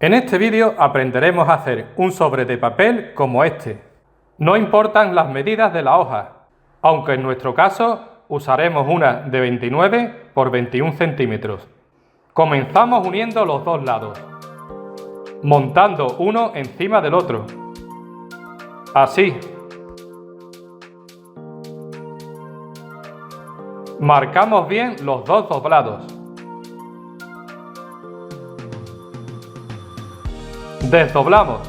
En este vídeo aprenderemos a hacer un sobre de papel como este. No importan las medidas de la hoja, aunque en nuestro caso usaremos una de 29 por 21 centímetros. Comenzamos uniendo los dos lados, montando uno encima del otro. Así. Marcamos bien los dos doblados. Desdoblamos.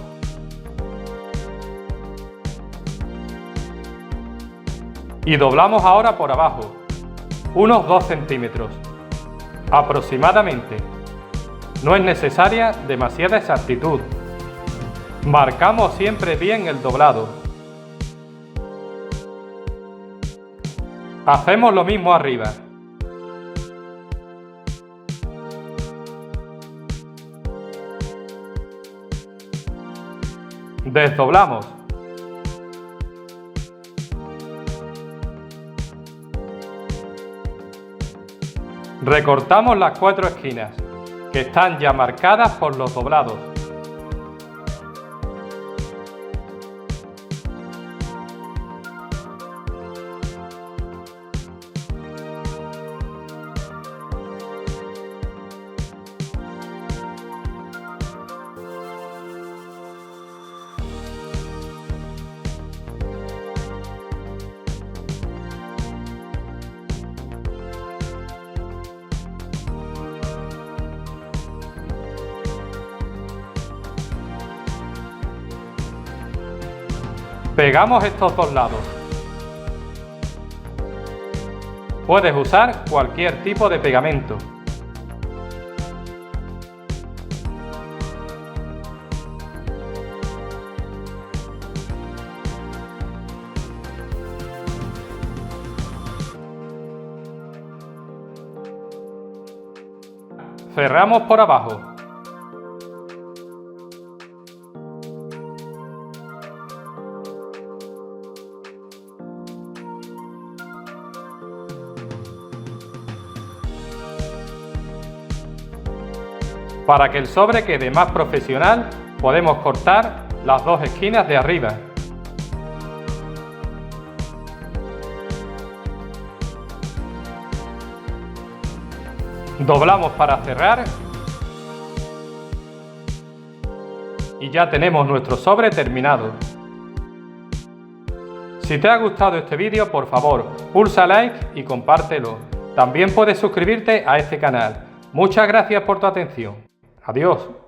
Y doblamos ahora por abajo, unos 2 centímetros, aproximadamente. No es necesaria demasiada exactitud. Marcamos siempre bien el doblado. Hacemos lo mismo arriba. Desdoblamos. Recortamos las 4 esquinas, que están ya marcadas por los doblados. Pegamos estos dos lados. Puedes usar cualquier tipo de pegamento. Cerramos por abajo. Para que el sobre quede más profesional, podemos cortar las dos esquinas de arriba. Doblamos para cerrar y ya tenemos nuestro sobre terminado. Si te ha gustado este vídeo, por favor, pulsa like y compártelo. También puedes suscribirte a este canal. Muchas gracias por tu atención. Adiós.